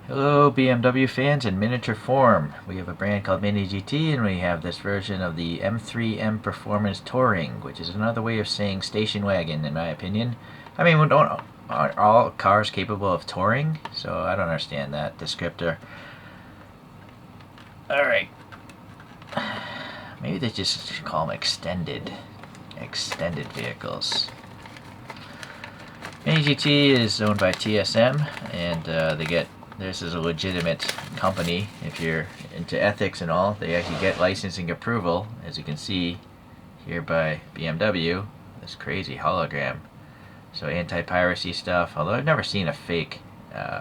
Hello BMW fans in miniature form. We have a brand called MiniGT and we have this version of the M3M Performance Touring, which is another way of saying station wagon in my opinion. I mean, aren't all cars capable of touring? So I don't understand that descriptor. Alright. Maybe they just call them extended vehicles. MiniGT is owned by TSM and this is a legitimate company. If you're into ethics and all, they actually get licensing approval, as you can see here by BMW. This crazy hologram. So anti-piracy stuff. Although I've never seen a fake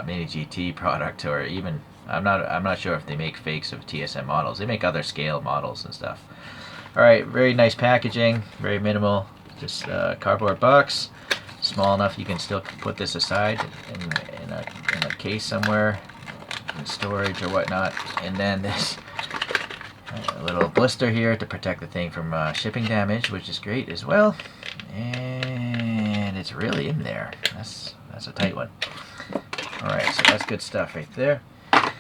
Mini GT product, or even I'm not sure if they make fakes of TSM models. They make other scale models and stuff. All right, very nice packaging, very minimal, just cardboard box. Small enough you can still put this aside in a case somewhere in storage or whatnot. And then this little blister here to protect the thing from shipping damage, which is great as well. And it's really in there. That's a tight one. Alright, so that's good stuff right there. I'm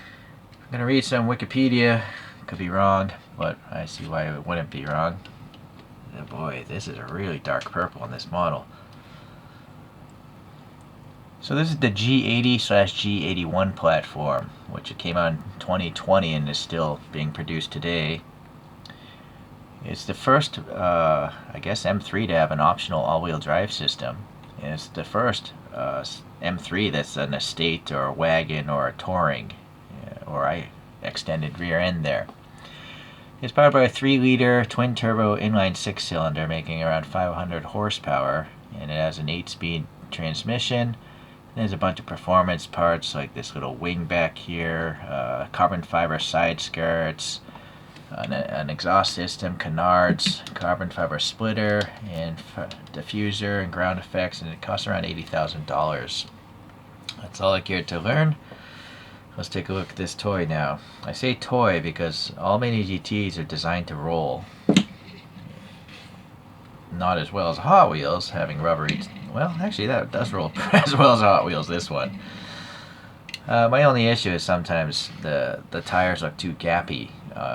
gonna read some Wikipedia. Could be wrong, but I see why it wouldn't be wrong. Oh boy, this is a really dark purple on this model. So this is the G80/G81 platform, which came out in 2020 and is still being produced today. It's the first, I guess, M3 to have an optional all-wheel drive system. And it's the first M3 that's an estate or a wagon or a touring or a extended rear end there. It's powered by a 3-liter twin-turbo inline 6-cylinder making around 500 horsepower, and it has an 8-speed transmission. There's a bunch of performance parts like this little wing back here, carbon fiber side skirts, an exhaust system, canards, carbon fiber splitter, and diffuser and ground effects, and it costs around $80,000. That's all I cared to learn. Let's take a look at this toy now. I say toy because all Mini GTs are designed to roll. Not as well as Hot Wheels, having rubbery... Well, actually that does roll as well as Hot Wheels, this one. My only issue is sometimes the tires look too gappy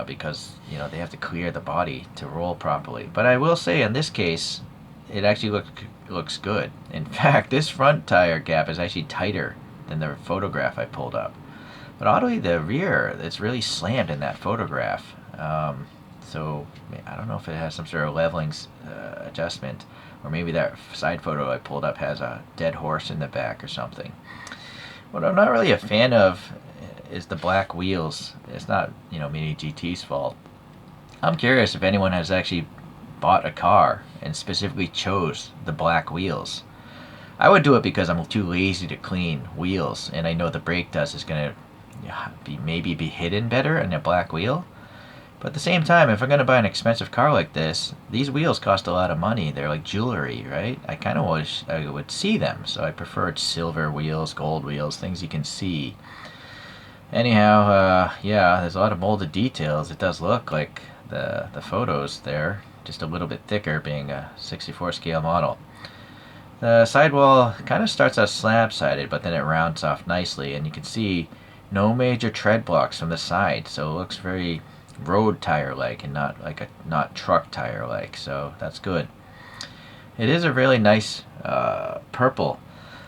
because, you know, they have to clear the body to roll properly. But I will say in this case, it actually looks good. In fact, this front tire gap is actually tighter than the photograph I pulled up. But oddly, the rear, it's really slammed in that photograph. So I don't know if it has some sort of leveling adjustment, or maybe that side photo I pulled up has a dead horse in the back or something. What I'm not really a fan of is the black wheels. It's not, you know, Mini GT's fault. I'm curious if anyone has actually bought a car and specifically chose the black wheels. I would do it because I'm too lazy to clean wheels, and I know the brake dust is going to maybe be hidden better in a black wheel. But at the same time, if I'm going to buy an expensive car like this, these wheels cost a lot of money. They're like jewelry, right? I kind of wish I would see them. So I preferred silver wheels, gold wheels, things you can see. Anyhow, yeah, there's a lot of molded details. It does look like the photos there, just a little bit thicker being a 64 scale model. The sidewall kind of starts out slab-sided, but then it rounds off nicely. And you can see no major tread blocks from the side. So it looks very road tire like and not truck tire like, so that's good. It is a really nice purple.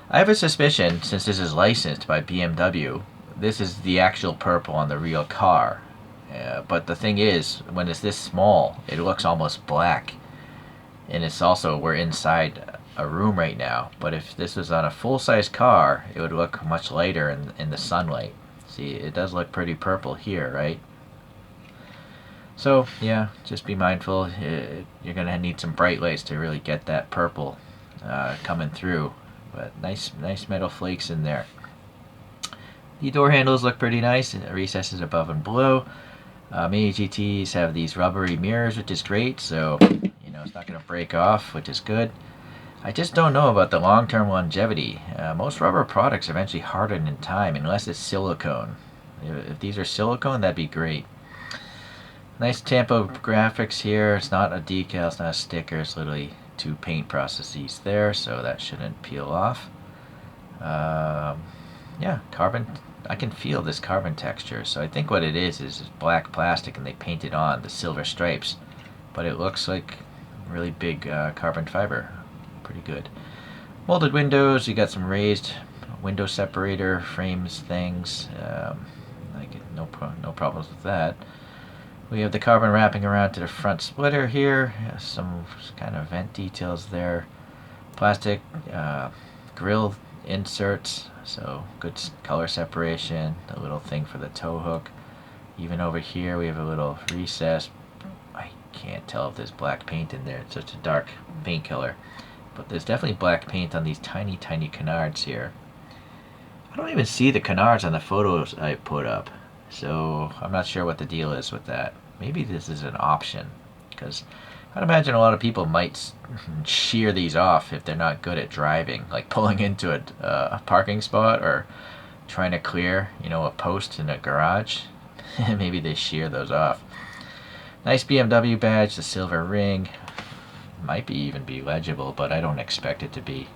I have a suspicion, since this is licensed by BMW, this is the actual purple on the real car. But the thing is, when it's this small, it looks almost black. And it's also, we're inside a room right now, but if this was on a full-size car, it would look much lighter in the sunlight. See, it does look pretty purple here, right? So, yeah, just be mindful. You're going to need some bright lights to really get that purple coming through. But nice metal flakes in there. The door handles look pretty nice. Recesses above and below. Mini GTs have these rubbery mirrors, which is great. So, you know, it's not going to break off, which is good. I just don't know about the long-term longevity. Most rubber products eventually harden in time, unless it's silicone. If these are silicone, that'd be great. Nice tempo graphics here. It's not a decal, it's not a sticker. It's literally 2 paint processes there, so that shouldn't peel off. Yeah, carbon I can feel this carbon texture. So I think what it is black plastic, and they painted on the silver stripes, but it looks like really big carbon fiber. Pretty good. Molded windows. You got some raised window separator frames things. No problems with that. We have the carbon wrapping around to the front splitter here. Some kind of vent details there. Plastic grill inserts, so good color separation. A little thing for the tow hook. Even over here we have a little recess. I can't tell if there's black paint in there. It's such a dark paint color. But there's definitely black paint on these tiny canards here. I don't even see the canards on the photos I put up, so I'm not sure what the deal is with that. Maybe this is an option, because I'd imagine a lot of people might shear these off if they're not good at driving, like pulling into a parking spot or trying to clear, a post in a garage. Maybe they shear those off. Nice BMW badge, the silver ring. Might even be legible, but I don't expect it to be.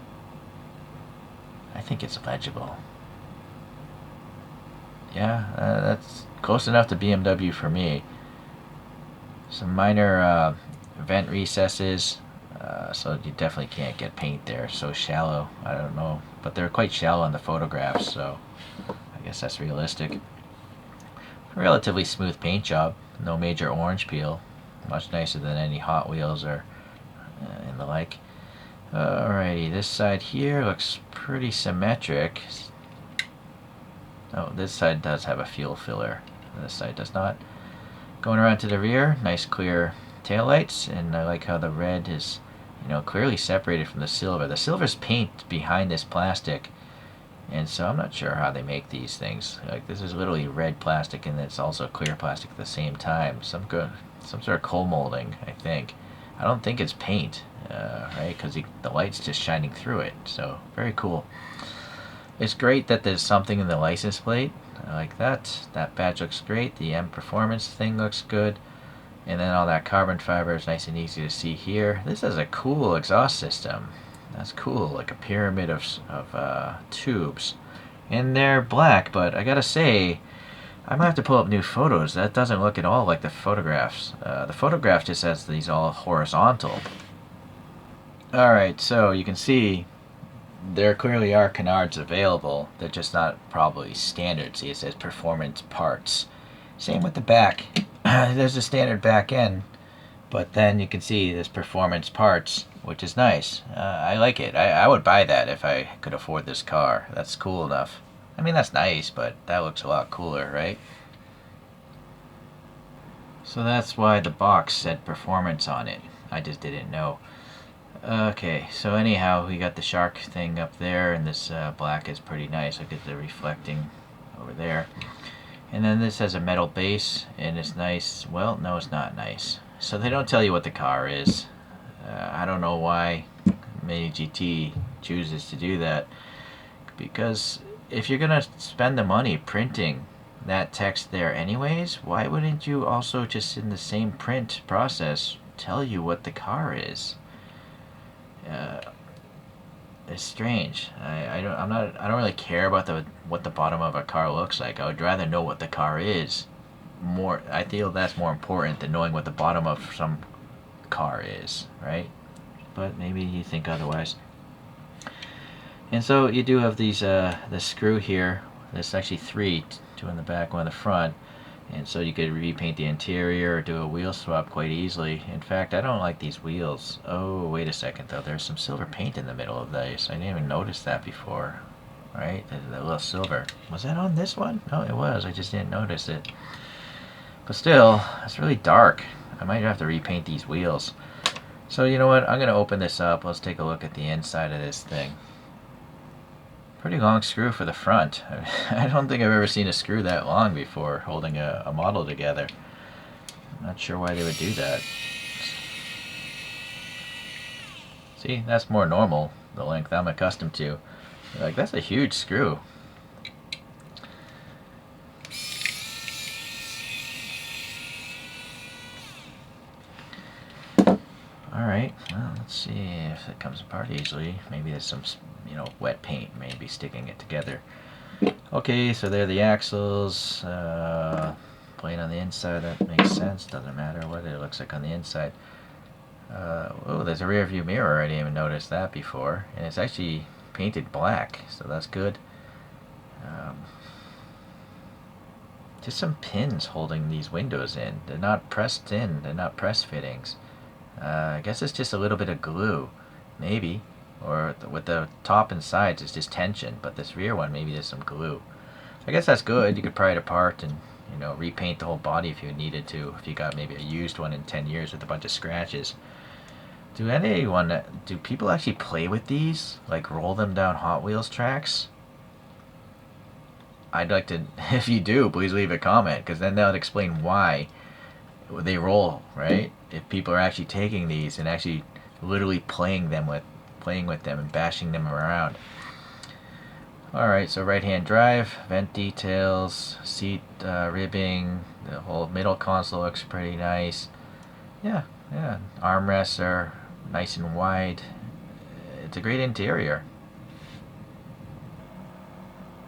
I think it's legible. Yeah, that's close enough to BMW for me. Some minor vent recesses, so you definitely can't get paint there. So shallow, I don't know, but they're quite shallow in the photographs, so I guess that's realistic. Relatively smooth paint job, no major orange peel, much nicer than any Hot Wheels or and the like. Alrighty, this side here looks pretty symmetric. Oh, this side does have a fuel filler. This side does not. Going around to the rear, nice clear taillights, and I like how the red is, clearly separated from the silver. The silver's paint behind this plastic, and so I'm not sure how they make these things. Like, this is literally red plastic, and it's also clear plastic at the same time. Some sort of coal molding, I think. I don't think it's paint, right? Because the light's just shining through it. So very cool. It's great that there's something in the license plate. I like that. That badge looks great. The M Performance thing looks good. And then all that carbon fiber is nice and easy to see here. This has a cool exhaust system. That's cool, like a pyramid of tubes. And they're black, but I gotta say, I might have to pull up new photos. That doesn't look at all like the photographs. The photograph just has these all horizontal. Alright, so you can see there clearly are canards available. They're just not probably standard. See, it says performance parts. Same with the back. There's a standard back end, but then you can see this performance parts, which is nice. I like it. I would buy that if I could afford this car. That's cool enough. I mean, that's nice, but that looks a lot cooler, right? So that's why the box said performance on it. I just didn't know. Okay, so anyhow, we got the shark thing up there, and this black is pretty nice. Look at the reflecting over there. And then this has a metal base, and it's nice. Well, no, it's not nice. So they don't tell you what the car is. I don't know why MiniGT chooses to do that, because if you're gonna spend the money printing that text there anyways, why wouldn't you also just in the same print process tell you what the car is? It's strange. I don't really care about what the bottom of a car looks like. I would rather know what the car is. I feel that's more important than knowing what the bottom of some car is, right? But maybe you think otherwise. And so you do have these the screw here. There's actually three, two in the back, one in the front. And so you could repaint the interior or do a wheel swap quite easily. In fact, I don't like these wheels. Oh, wait a second though. There's some silver paint in the middle of these. I didn't even notice that before. Right? The little silver. Was that on this one? No, it was. I just didn't notice it. But still, it's really dark. I might have to repaint these wheels. So you know what? I'm going to open this up. Let's take a look at the inside of this thing. Pretty long screw for the front. I don't think I've ever seen a screw that long before holding a model together. I'm not sure why they would do that. See, that's more normal, the length I'm accustomed to. Like, that's a huge screw. Alright, well, let's see if it comes apart easily. Maybe there's some, wet paint maybe sticking it together. Okay, so there are the axles. Plate on the inside, that makes sense. Doesn't matter what it looks like on the inside. Oh, there's a rear view mirror. I didn't even notice that before. And it's actually painted black, so that's good. Just some pins holding these windows in. They're not pressed in. They're not press fittings. I guess it's just a little bit of glue, maybe. Or with the top and sides, it's just tension. But this rear one, maybe there's some glue. I guess that's good. You could pry it apart and, you know, repaint the whole body if you needed to. If you got maybe a used one in 10 years with a bunch of scratches. Do people actually play with these? Like roll them down Hot Wheels tracks? I'd like to, if you do, please leave a comment, because then that would explain why they roll, right? If people are actually taking these and actually literally playing with them and bashing them around. Alright, so right-hand drive, vent details, seat ribbing, the whole middle console looks pretty nice. Yeah, armrests are nice and wide. It's a great interior.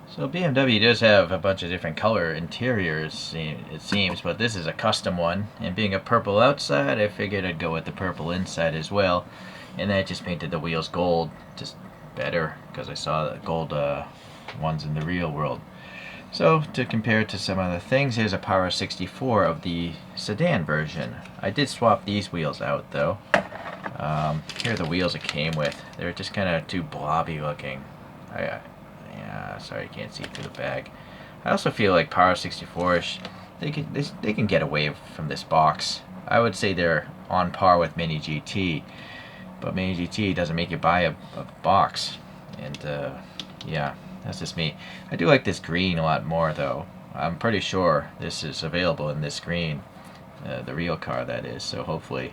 So BMW does have a bunch of different color interiors, it seems, but this is a custom one. And being a purple outside, I figured I'd go with the purple inside as well. And I just painted the wheels gold, just better, because I saw the gold ones in the real world. So, to compare it to some other things, here's a Power 64 of the sedan version. I did swap these wheels out, though. Here are the wheels it came with. They're just kind of too blobby looking. Yeah, sorry you can't see through the bag. I also feel like Power 64s, they can get away from this box. I would say they're on par with MiniGT, but MiniGT doesn't make you buy a box. And yeah, that's just me. I do like this green a lot more, though. I'm pretty sure this is available in this green, the real car that is. So hopefully,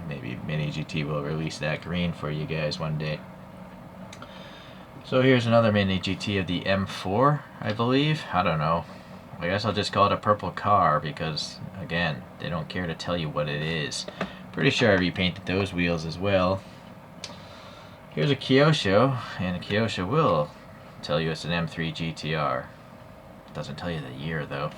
maybe MiniGT will release that green for you guys one day. So here's another MiniGT of the M4, I believe. I don't know. I guess I'll just call it a purple car because, again, they don't care to tell you what it is. Pretty sure I repainted those wheels as well. Here's a Kyosho, and a Kyosho will tell you it's an M3 GTR. It doesn't tell you the year, though.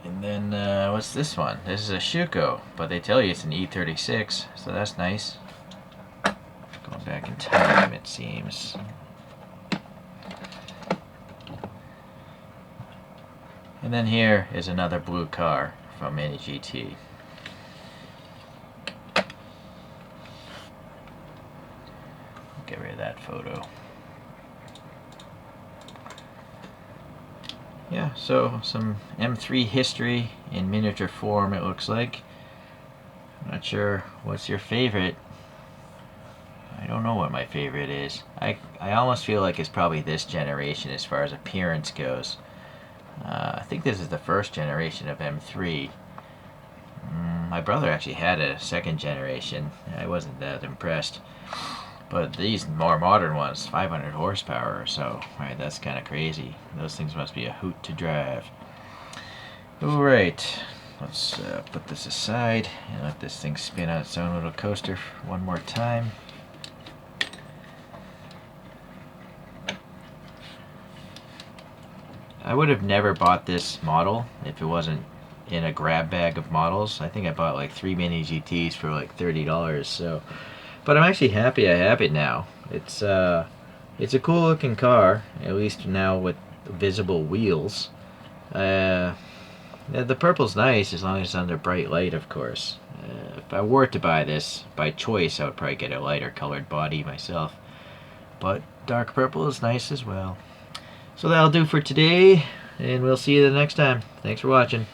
And then, what's this one? This is a Shuko, but they tell you it's an E36, so that's nice. Going back in time, it seems. And then here is another blue car from MiniGT. Get rid of that photo. Yeah, so some M3 history in miniature form, it looks like. I'm not sure what's your favorite. I don't know what my favorite is. I almost feel like it's probably this generation as far as appearance goes. I think this is the first generation of M3. My brother actually had a second generation. I wasn't that impressed. But these more modern ones, 500 horsepower or so, right? That's kind of crazy. Those things must be a hoot to drive. Alright, let's put this aside and let this thing spin on its own little coaster one more time. I would have never bought this model if it wasn't in a grab bag of models. I think I bought like 3 MiniGTs for like $30, so... But I'm actually happy I have it now. It's a cool looking car, at least now with visible wheels. The purple's nice as long as it's under bright light, of course. If I were to buy this by choice, I would probably get a lighter colored body myself. But dark purple is nice as well. So that'll do for today, and we'll see you the next time. Thanks for watching.